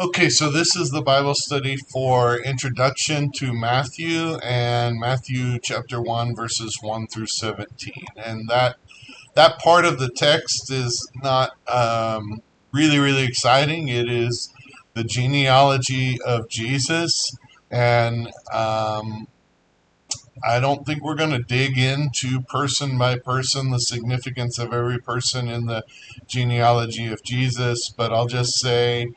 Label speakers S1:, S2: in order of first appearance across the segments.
S1: Okay, so this is the Bible study for Introduction to Matthew and Matthew chapter 1 verses 1 through 17. And that part of the text is not really exciting. It is the genealogy of Jesus, and I don't think we're going to dig into person by person the significance of every person in the genealogy of Jesus, but I'll just say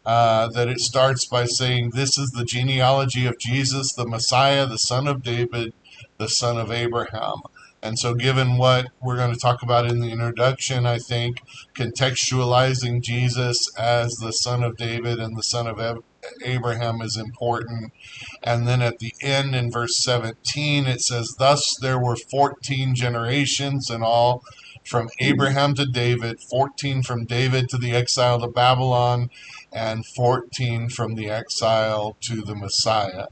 S1: that it starts by saying, "This is the genealogy of Jesus, the Messiah, the son of David, the son of Abraham." And so, given what we're going to talk about in the introduction, I think contextualizing Jesus as the son of David and the son of Abraham is important. And then at the end in verse 17, it says, "Thus there were 14 generations in all, from Abraham to David, 14 from David to the exile to Babylon, and 14 from the exile to the Messiah."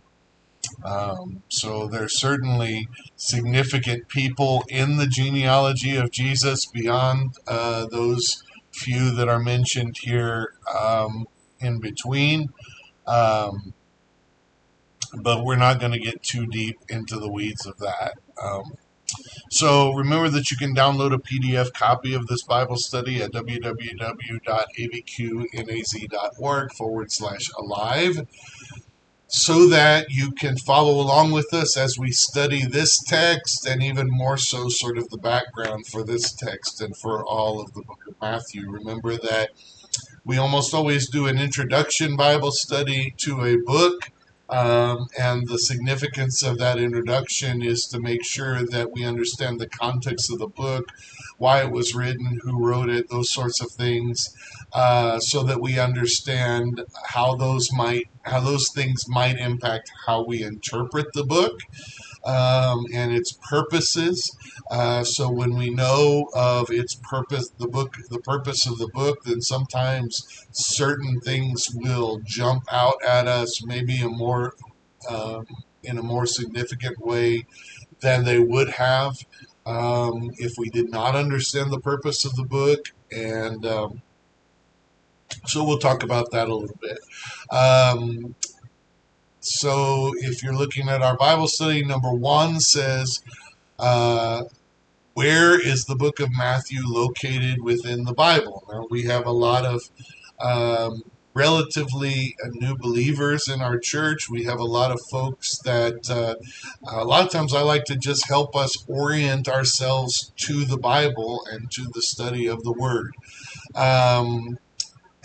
S1: So there's certainly significant people in the genealogy of Jesus beyond those few that are mentioned here in between. Um, but we're not going to get too deep into the weeds of that. So remember that you can download a PDF copy of this Bible study at www.abqnaz.org/alive so that you can follow along with us as we study this text, and even more so sort of the background for this text and for all of the book of Matthew. Remember that we almost always do an introduction Bible study to a book, and the significance of that introduction is to make sure that we understand the context of the book, why it was written, who wrote it, those sorts of things, so that we understand how those things might impact how we interpret the book and its purposes. So when we know of its purpose, the purpose of the book, then sometimes certain things will jump out at us, maybe um, in a more significant way than they would have if we did not understand the purpose of the book. And so we'll talk about that a little bit. So if you're looking at our Bible study, number one says, uh, where is the book of Matthew located within the Bible? Now, we have a lot of relatively new believers in our church. We have a lot of folks that a lot of times I like to just help us orient ourselves to the Bible and to the study of the Word. Um,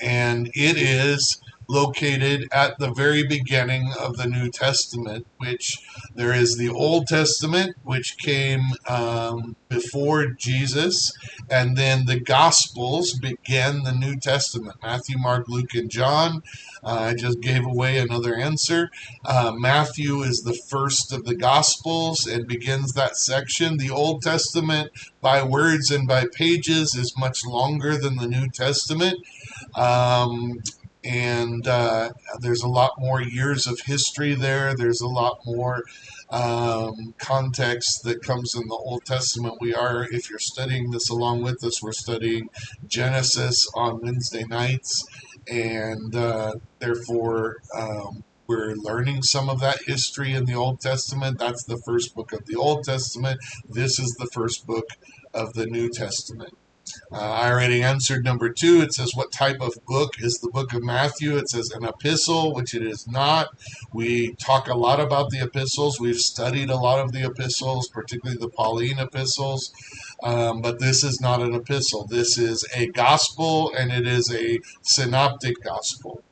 S1: and it is located at the very beginning of the New Testament, which there is the Old Testament, which came before Jesus, and then the Gospels began the New Testament: Matthew, Mark, Luke, and John. I just gave away another answer. Matthew is the first of the Gospels and begins that section. The Old Testament, by words and by pages, is much longer than the New Testament. Um, and there's a lot more years of history there. There's a lot more context that comes in the Old Testament. If you're studying this along with us, we're studying Genesis on Wednesday nights, and therefore we're learning some of that history in the Old Testament. That's the first book of the Old Testament. This is the first book of the New Testament. I already answered number two. It says, what type of book is the book of Matthew? It says an epistle, which it is not. We talk a lot about the epistles. We've studied a lot of the epistles, particularly the Pauline epistles. But this is not an epistle. This is a gospel, and it is a synoptic gospel.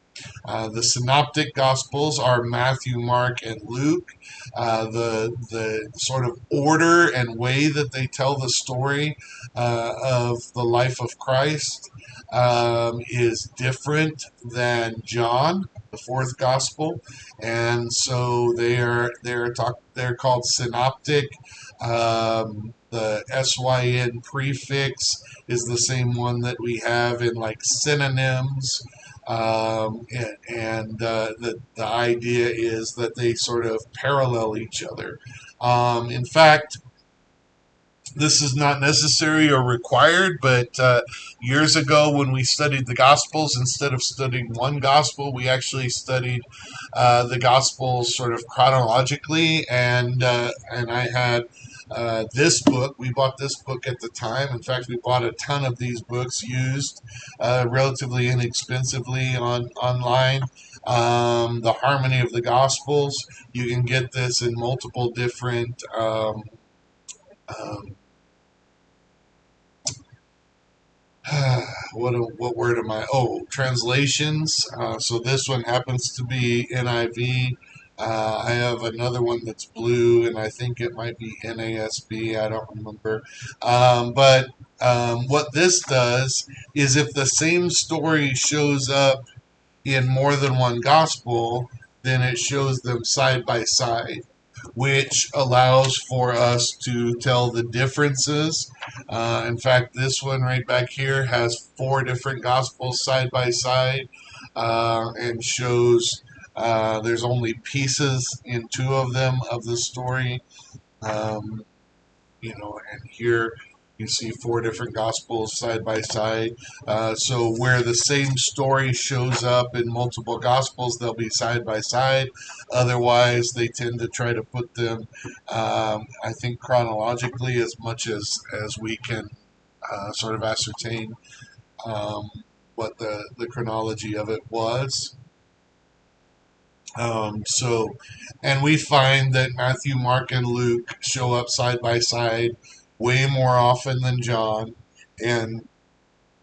S1: The synoptic gospels are Matthew, Mark, and Luke. The sort of order and way that they tell the story of the life of Christ is different than John, the fourth gospel, and so they're called synoptic. The syn prefix is the same one that we have in like synonyms, the idea is that they sort of parallel each other. In fact, This is not necessary or required, but years ago when we studied the Gospels, instead of studying one Gospel, we actually studied the Gospels sort of chronologically, and I had this book. We bought this book at the time. In fact, we bought a ton of these books used relatively inexpensively online. The Harmony of the Gospels. You can get this in multiple different um, what word am I? Oh, translations. So this one happens to be NIV. I have another one that's blue, and I think it might be NASB. I don't remember. But what this does is if the same story shows up in more than one gospel, then it shows them side by side, which allows for us to tell the differences. In fact, this one right back here has four different gospels side by side and shows there's only pieces in two of them of the story. Um, and here you see four different gospels side by side. So where the same story shows up in multiple gospels, they'll be side by side. Otherwise, they tend to try to put them, I think, chronologically as much as we can sort of ascertain um, what the chronology of it was. And we find that Matthew, Mark, and Luke show up side by side way more often than John. And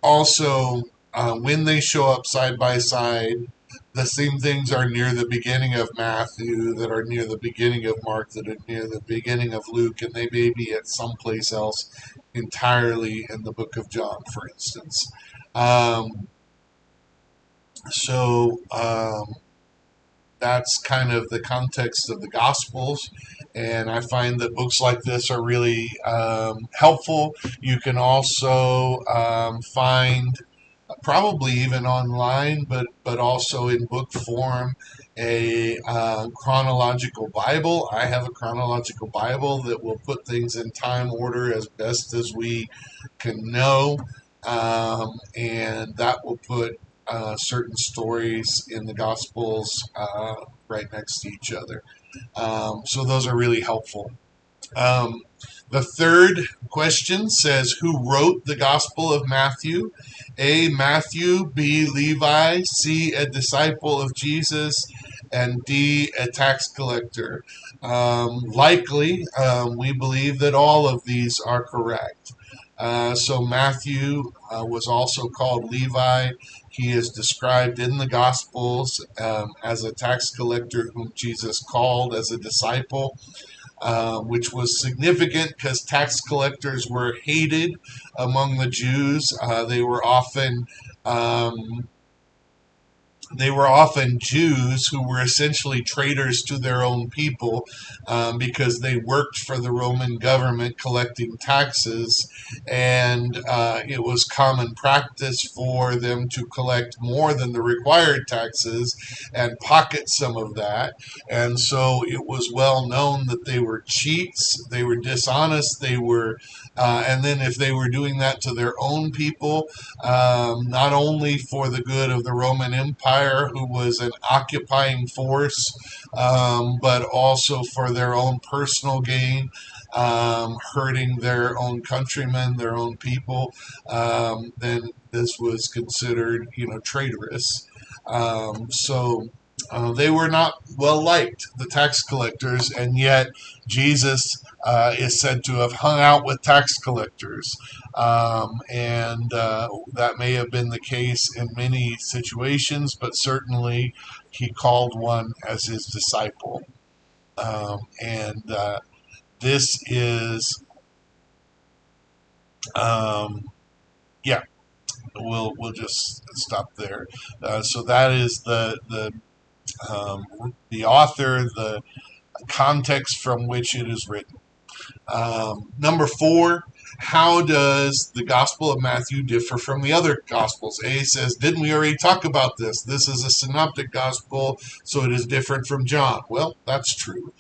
S1: also, when they show up side by side, the same things are near the beginning of Matthew, that are near the beginning of Mark, that are near the beginning of Luke, and they may be at someplace else entirely in the book of John, for instance. Um, so, that's kind of the context of the Gospels. And I find that books like this are really helpful. You can also find, probably even online, but also in book form, a chronological Bible. I have a chronological Bible that will put things in time order as best as we can know, and that will put certain stories in the Gospels right next to each other. So those are really helpful. Um, the third question says, who wrote the Gospel of Matthew? A. Matthew, B. Levi, C. A disciple of Jesus, and D. A tax collector. Likely, we believe that all of these are correct. So Matthew was also called Levi. He is described in the Gospels as a tax collector whom Jesus called as a disciple, which was significant because tax collectors were hated among the Jews. Um, they were often Jews who were essentially traitors to their own people because they worked for the Roman government collecting taxes, and it was common practice for them to collect more than the required taxes and pocket some of that. And so it was well known that they were cheats, they were dishonest, and then if they were doing that to their own people, not only for the good of the Roman Empire, who was an occupying force, but also for their own personal gain, hurting their own countrymen, their own people, then this was considered, traitorous. So they were not well liked, the tax collectors, and yet Jesus is said to have hung out with tax collectors. And that may have been the case in many situations, but certainly he called one as his disciple. And this is, um, yeah, we'll just stop there. So that is the author, the context from which it is written. Number four, how does the Gospel of Matthew differ from the other Gospels? A says, didn't we already talk about this? This is a synoptic Gospel, so it is different from John. Well, that's true.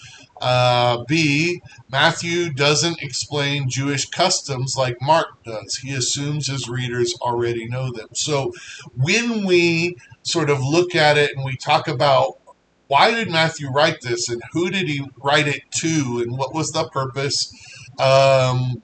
S1: B, Matthew doesn't explain Jewish customs like Mark does. He assumes his readers already know them. So when we sort of look at it and we talk about why did Matthew write this and who did he write it to and what was the purpose, um,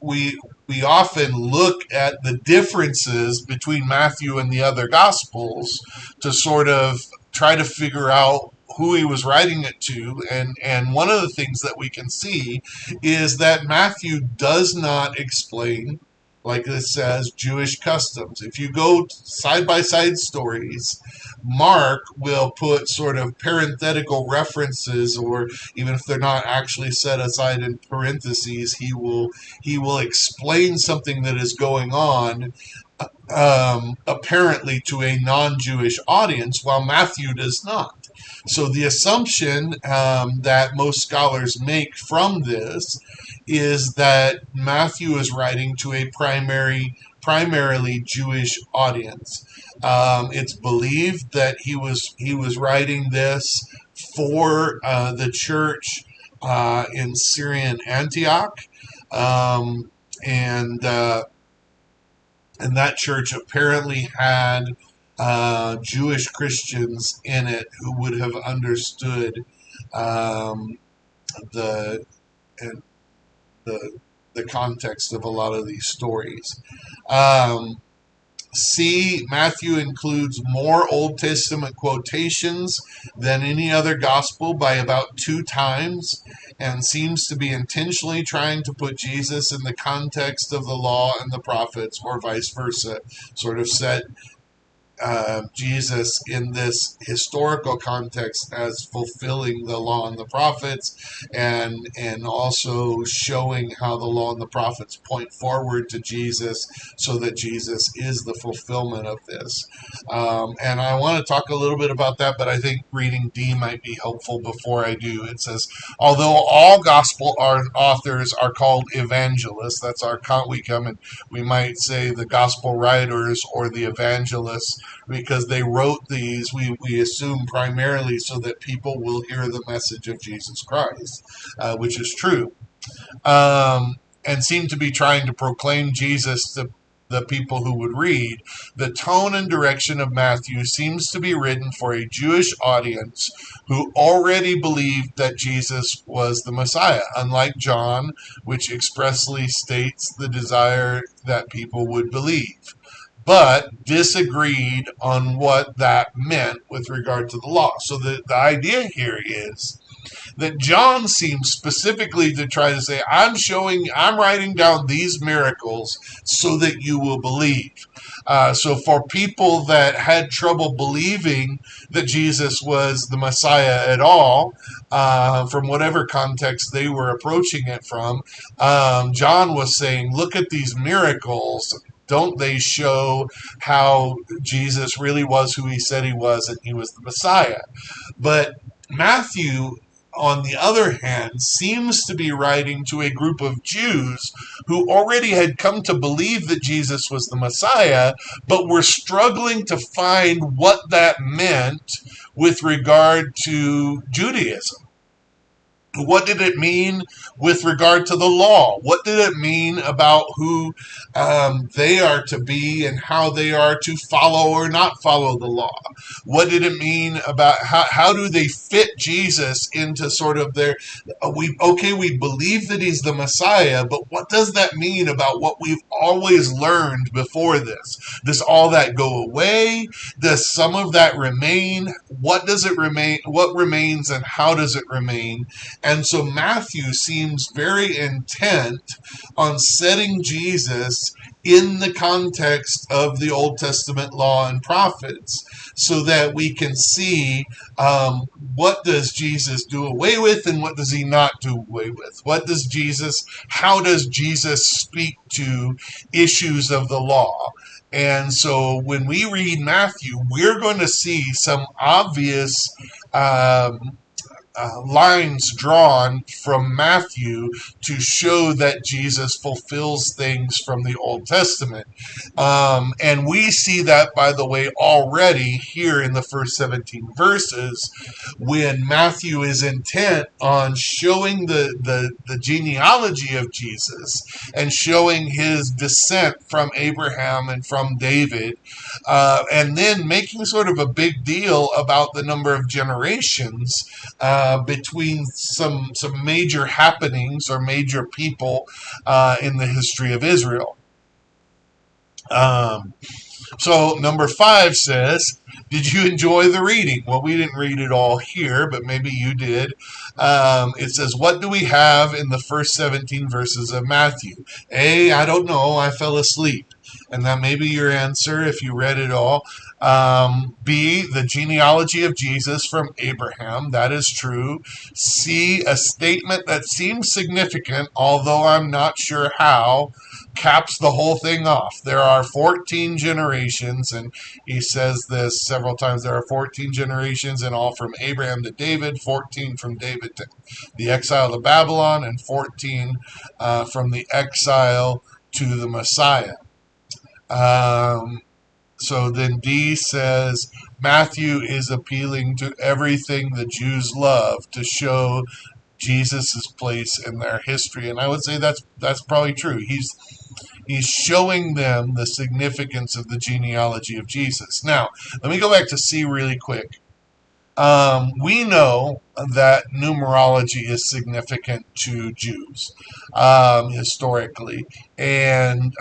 S1: we we often look at the differences between Matthew and the other gospels to sort of try to figure out who he was writing it to, and one of the things that we can see is that Matthew does not explain, like it says, Jewish customs. If you go side by side stories, Mark will put sort of parenthetical references, or even if they're not actually set aside in parentheses, he will explain something that is going on, apparently to a non-Jewish audience, while Matthew does not. So the assumption that most scholars make from this is that Matthew is writing to a primarily Jewish audience. It's believed that he was writing this for the church in Syrian Antioch, um, and and that church apparently had Jewish Christians in it who would have understood um, the and the context of a lot of these stories. Um, C. Matthew includes more Old Testament quotations than any other gospel by about 2 times, and seems to be intentionally trying to put Jesus in the context of the law and the prophets, or vice versa, sort of set Jesus in this historical context as fulfilling the law and the prophets, and also showing how the law and the prophets point forward to Jesus, so that Jesus is the fulfillment of this. And I want to talk a little bit about that, but I think reading D might be helpful before I do. It says, although all gospel authors are called evangelists, that's our we come and we might say the gospel writers or the evangelists, because they wrote these, we assume primarily so that people will hear the message of Jesus Christ, which is true, and seem to be trying to proclaim Jesus to the people who would read. The tone and direction of Matthew seems to be written for a Jewish audience who already believed that Jesus was the Messiah, unlike John, which expressly states the desire that people would believe, but disagreed on what that meant with regard to the law. So the idea here is that John seems specifically to try to say, I'm writing down these miracles so that you will believe. So for people that had trouble believing that Jesus was the Messiah at all, from whatever context they were approaching it from, John was saying, look at these miracles. Don't they show how Jesus really was who he said he was, and he was the Messiah? But Matthew, on the other hand, seems to be writing to a group of Jews who already had come to believe that Jesus was the Messiah, but were struggling to find what that meant with regard to Judaism. What did it mean with regard to the law? What did it mean about who they are to be and how they are to follow or not follow the law? What did it mean about how do they fit Jesus into sort of their, we believe that he's the Messiah, but what does that mean about what we've always learned before this? Does all that go away? Does some of that remain? What does it remain? What remains, and how does it remain? And so Matthew seems very intent on setting Jesus in the context of the Old Testament law and prophets, so that we can see, what does Jesus do away with and what does he not do away with? How does Jesus speak to issues of the law? And so when we read Matthew, we're going to see some obvious lines drawn from Matthew to show that Jesus fulfills things from the Old Testament. And we see that, by the way, already here in the first 17 verses, when Matthew is intent on showing the genealogy of Jesus and showing his descent from Abraham and from David, and then making sort of a big deal about the number of generations between some major happenings or major people in the history of Israel. Um, so number 5 says, did you enjoy the reading? Well, we didn't read it all here, but maybe you did. It says, what do we have in the first 17 verses of Matthew? A, I don't know, I fell asleep. And that may be your answer if you read it all. B, the genealogy of Jesus from Abraham. That is true. C, a statement that seems significant, although I'm not sure how, caps the whole thing off. There are 14 generations, and he says this several times. There are 14 generations, and all from Abraham to David, 14 from David to the exile to Babylon, and 14 from the exile to the Messiah. So then D says Matthew is appealing to everything the Jews love to show Jesus' place in their history, and I would say that's probably true. He's showing them the significance of the genealogy of Jesus. Now, let me go back to C really quick. We know that numerology is significant to Jews historically, and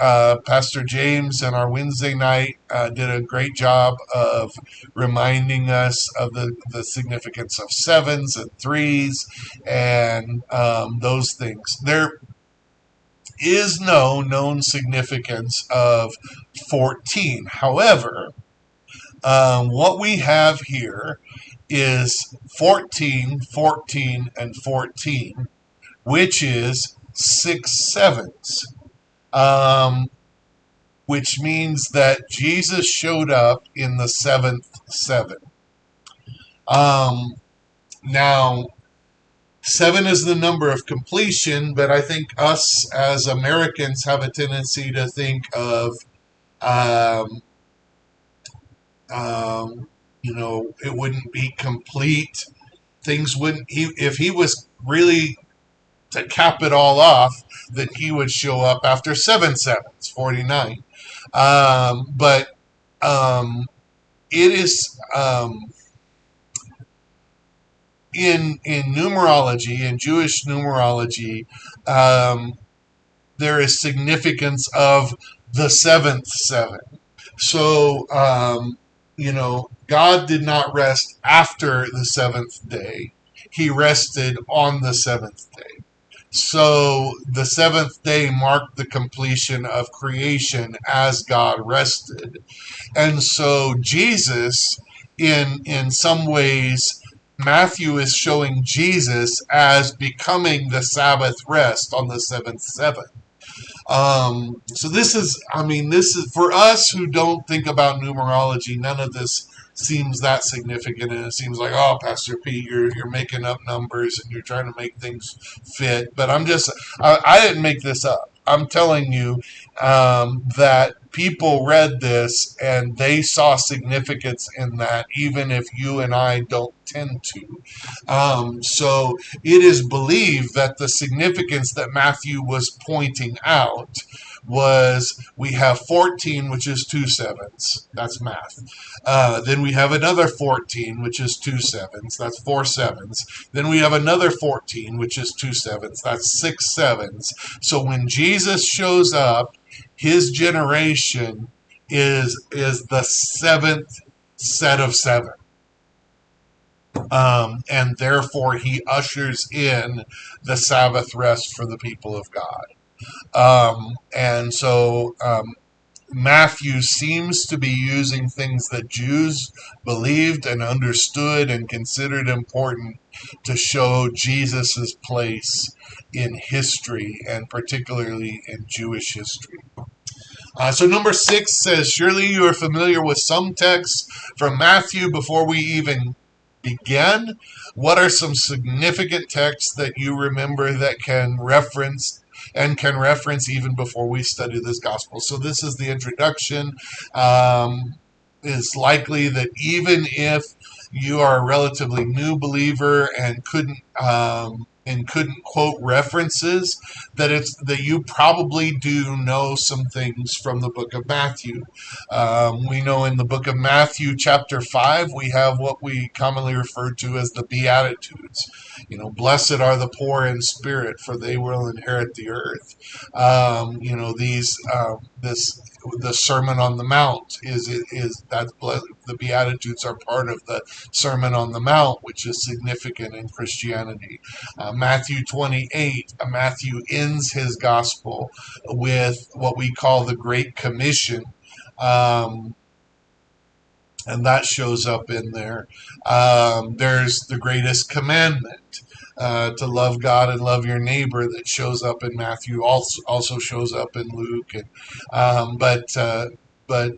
S1: Pastor James on our Wednesday night did a great job of reminding us of the significance of sevens and threes and those things. There is no known significance of 14. However, what we have here is 14, 14, and 14, which is 6 sevens, um, which means that Jesus showed up in the 7th seven. Now, 7 is the number of completion, but I think us as Americans have a tendency to think of, um, it wouldn't be complete. Things wouldn't, if he was really to cap it all off, then he would show up after 7 sevens, 49. But it is, in numerology, in Jewish numerology, there is significance of the 7th seven. So, God did not rest after the 7th day. He rested on the 7th day. So the 7th day marked the completion of creation as God rested. And so Jesus, in some ways, Matthew is showing Jesus as becoming the Sabbath rest on the 7th seven. So this is for us who don't think about numerology. None of this seems that significant, and it seems like, oh, Pastor Pete, you're making up numbers and you're trying to make things fit. But I didn't make this up. I'm telling you that people read this and they saw significance in that, even if you and I don't tend to. So it is believed that the significance that Matthew was pointing out was we have 14, which is 2 sevens. That's math. Then we have another 14, which is 2 sevens. That's 4 sevens. Then we have another 14, which is 2 sevens. That's 6 sevens. So when Jesus shows up, his generation is the 7th set of 7. And therefore he ushers in the Sabbath rest for the people of God. And so Matthew seems to be using things that Jews believed and understood and considered important to show Jesus' place in history, and particularly in Jewish history. So number 6 says, surely you are familiar with some texts from Matthew before we even begin, what are some significant texts that you remember that can reference and can reference even before we study this gospel? So this is the introduction. Um, it's likely that even if you are a relatively new believer and couldn't quote references, that you probably do know some things from the book of Matthew. We know in the book of Matthew, chapter 5, we have what we commonly refer to as the Beatitudes. Blessed are the poor in spirit, for they will inherit the earth. This the Sermon on the Mount is that the Beatitudes are part of the Sermon on the Mount, which is significant in Christianity. Matthew 28, Matthew ends his gospel with what we call the Great Commission. Um, and that shows up in there. There's the greatest commandment, to love God and love your neighbor, that shows up in Matthew, also shows up in Luke, and but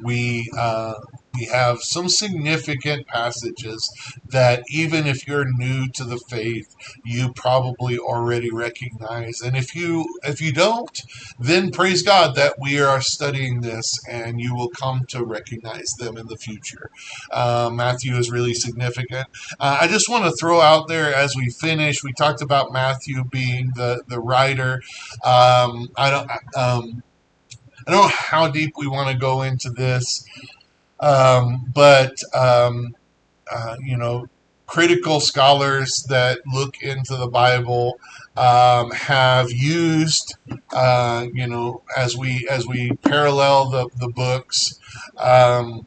S1: we uh, we have some significant passages that even if you're new to the faith, you probably already recognize. And if you don't, then praise God that we are studying this, and you will come to recognize them in the future. Matthew is really significant. I just want to throw out there as we finish. We talked about Matthew being the writer. I don't. I don't know how deep we want to go into this, but critical scholars that look into the Bible have used, as we parallel the books. Um,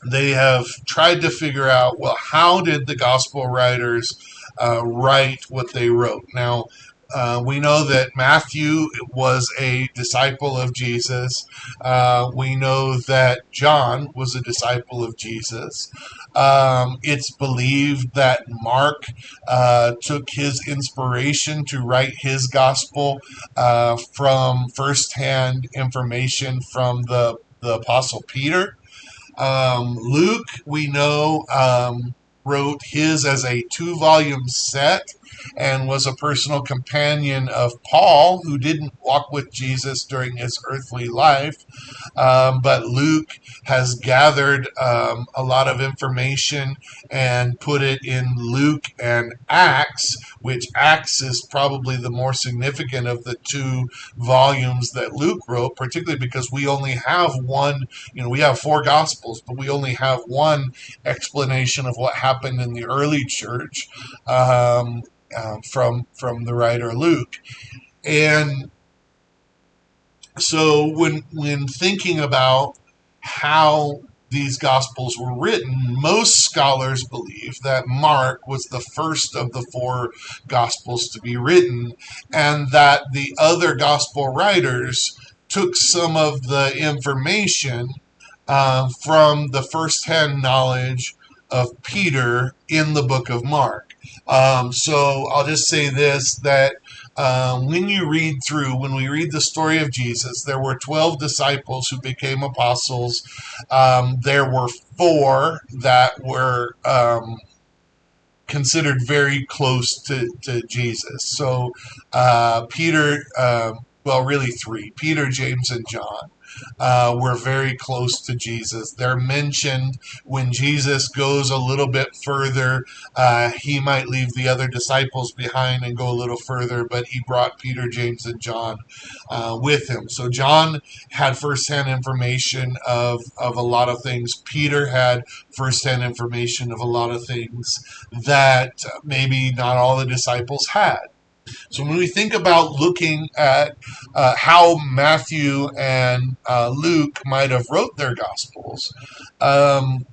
S1: they have tried to figure out, well, how did the gospel writers write what they wrote? Now, we know that Matthew was a disciple of Jesus. We know that John was a disciple of Jesus. It's believed that Mark took his inspiration to write his gospel from firsthand information from the Apostle Peter. Luke, we know, wrote his as a two-volume set and was a personal companion of Paul, who didn't walk with Jesus during his earthly life. But Luke has gathered a lot of information and put it in Luke and Acts, which Acts is probably the more significant of the two volumes that Luke wrote, particularly because we only have one. We have four gospels, but we only have one explanation of what happened in the early church, from the writer Luke. And so when thinking about how these gospels were written, most scholars believe that Mark was the first of the four gospels to be written, and that the other gospel writers took some of the information from the first-hand knowledge of Peter in the book of Mark. So I'll just say this, that when we read the story of Jesus, there were 12 disciples who became apostles. There were four that were considered very close to Jesus. So Peter, well, really three: Peter, James, and John. Were very close to Jesus. They're mentioned when Jesus goes a little bit further. He might leave the other disciples behind and go a little further, but he brought Peter, James, and John with him. So John had firsthand information of a lot of things. Peter had firsthand information of a lot of things that maybe not all the disciples had. So when we think about looking at how Matthew and Luke might have wrote their gospels, um,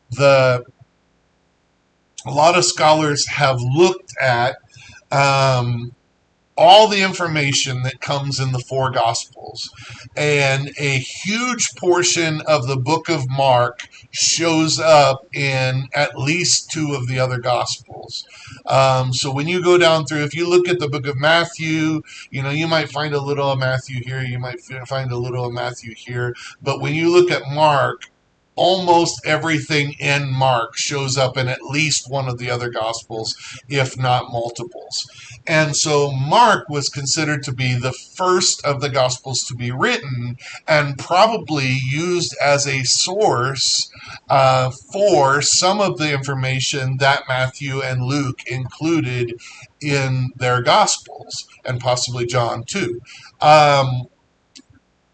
S1: the a lot of scholars have looked at um, all the information that comes in the four gospels, and a huge portion of the book of Mark shows up in at least two of the other gospels. So when you go down through, if you look at the book of Matthew, you might find a little of Matthew here, you might find a little of Matthew here, but when you look at Mark, almost everything in Mark shows up in at least one of the other Gospels, if not multiples. And so Mark was considered to be the first of the Gospels to be written and probably used as a source for some of the information that Matthew and Luke included in their Gospels, and possibly John too. Um,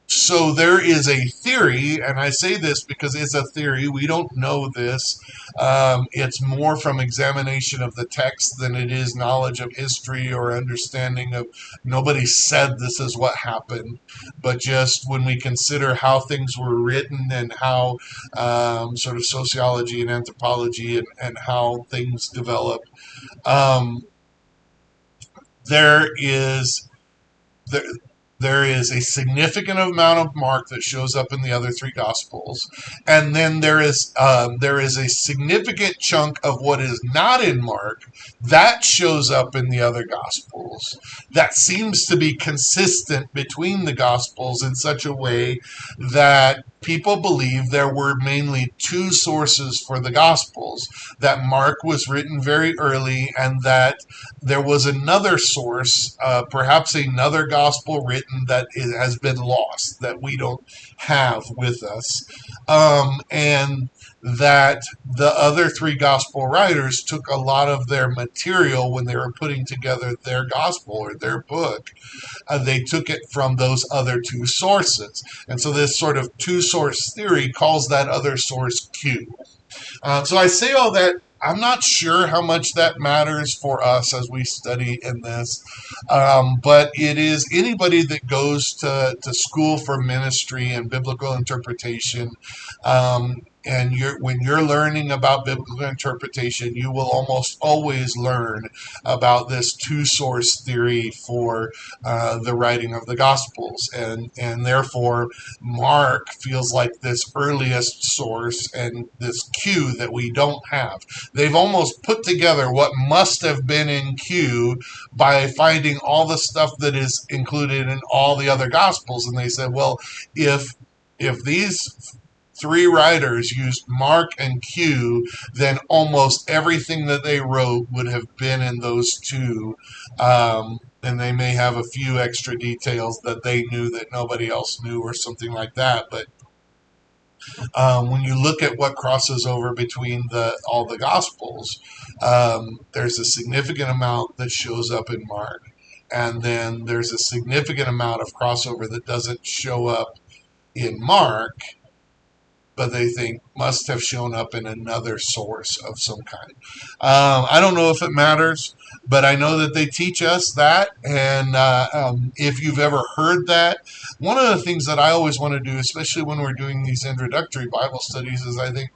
S1: so there is a theory, and I say this because it's a theory. We don't know this. It's more from examination of the text than it is knowledge of history or understanding of. Nobody said this is what happened, but just when we consider how things were written and how sort of sociology and anthropology and how things develop, um, there is there, there is a significant amount of Mark that shows up in the other three Gospels, and then there is a significant chunk of what is not in Mark that shows up in the other Gospels. That seems to be consistent between the Gospels in such a way that people believe there were mainly two sources for the Gospels. That Mark was written very early, and that there was another source, perhaps another gospel written that has been lost, that we don't have with us. And that the other three gospel writers took a lot of their material when they were putting together their gospel or their book. They took it from those other two sources. And so this sort of two source theory calls that other source Q. So I say all that. I'm not sure how much that matters for us as we study in this, but it is anybody that goes to school for ministry and biblical interpretation. And when you're learning about biblical interpretation, you will almost always learn about this two source theory for the writing of the Gospels. And therefore, Mark feels like this earliest source and this Q that we don't have. They've almost put together what must have been in Q by finding all the stuff that is included in all the other Gospels. And they said, well, if these three writers used Mark and Q, then almost everything that they wrote would have been in those two. And they may have a few extra details that they knew that nobody else knew or something like that. But when you look at what crosses over between all the Gospels, there's a significant amount that shows up in Mark. And then there's a significant amount of crossover that doesn't show up in Mark, but they think must have shown up in another source of some kind. I don't know if it matters, but I know that they teach us that. And if you've ever heard that, one of the things that I always want to do, especially when we're doing these introductory Bible studies, is I think,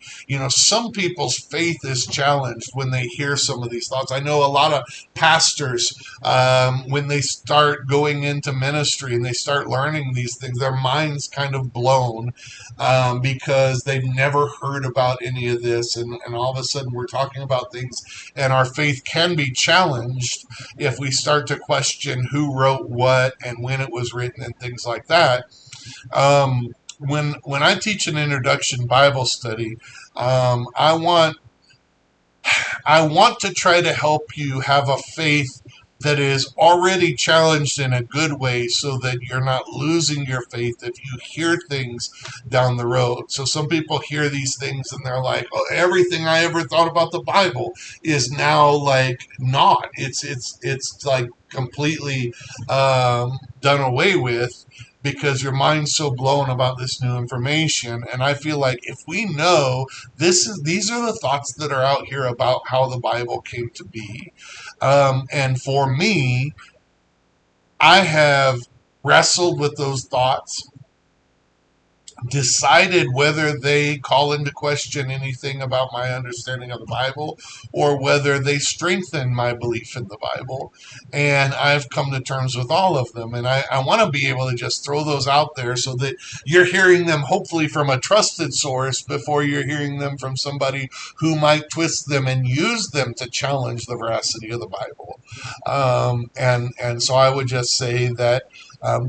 S1: some people's faith is challenged when they hear some of these thoughts. I know a lot of pastors, when they start going into ministry and they start learning these things, their minds kind of blown because they've never heard about any of this. And all of a sudden, we're talking about things, and our faith can be challenged if we start to question who wrote what and when it was written and things like that. When I teach an introduction Bible study, I want to try to help you have a faith that is already challenged in a good way so that you're not losing your faith if you hear things down the road. So some people hear these things and they're like, oh, everything I ever thought about the Bible is now like not. It's like completely done away with because your mind's so blown about this new information. And I feel like if we know these are the thoughts that are out here about how the Bible came to be. And for me, I have wrestled with those thoughts, decided whether they call into question anything about my understanding of the Bible or whether they strengthen my belief in the Bible. And I've come to terms with all of them. And I want to be able to just throw those out there so that you're hearing them hopefully from a trusted source before you're hearing them from somebody who might twist them and use them to challenge the veracity of the Bible. And so I would just say that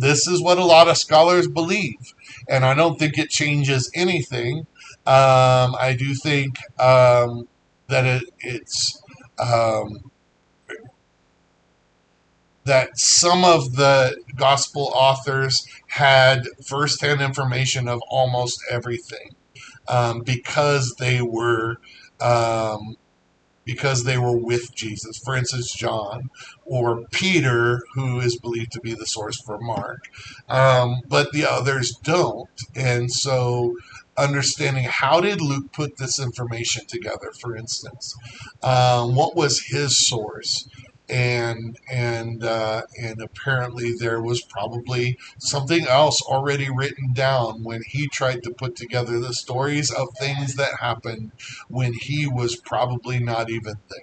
S1: this is what a lot of scholars believe, and I don't think it changes anything. I do think that um, that some of the gospel authors had firsthand information of almost everything because um, they were with Jesus. For instance, John or Peter, who is believed to be the source for Mark, but the others don't. And so, understanding how did Luke put this information together, for instance, what was his source? And apparently there was probably something else already written down when he tried to put together the stories of things that happened when he was probably not even there.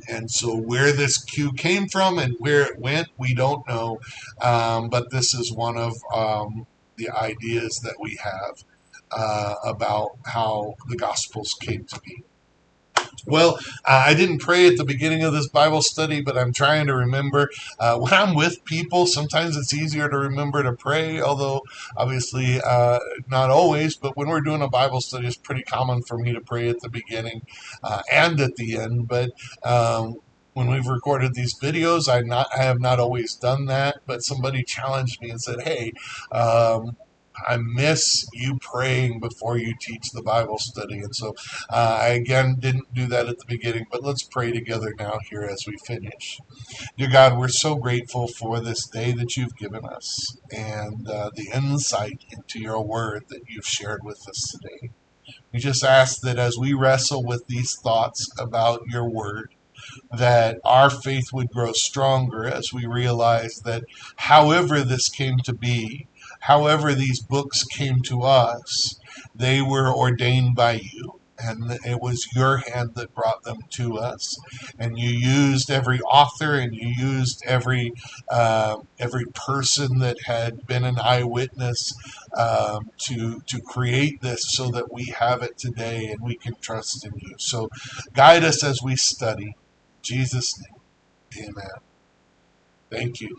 S1: And so, where this cue came from and where it went, we don't know. But this is one of the ideas that we have about how the Gospels came to be. Well, I didn't pray at the beginning of this Bible study, but I'm trying to remember. When I'm with people, sometimes it's easier to remember to pray, although obviously not always. But when we're doing a Bible study, it's pretty common for me to pray at the beginning and at the end. But when we've recorded these videos, I have not always done that, but somebody challenged me and said, "Hey, I miss you praying before you teach the Bible study." And so I again didn't do that at the beginning, but let's pray together now here as we finish. Dear God, we're so grateful for this day that you've given us and the insight into your word that you've shared with us today. We just ask that as we wrestle with these thoughts about your word, that our faith would grow stronger as we realize that however this came to be, however these books came to us, they were ordained by you. And it was your hand that brought them to us, and you used every author, and you used every person that had been an eyewitness to create this, so that we have it today, and we can trust in you. So, guide us as we study. Jesus' name, amen. Thank you.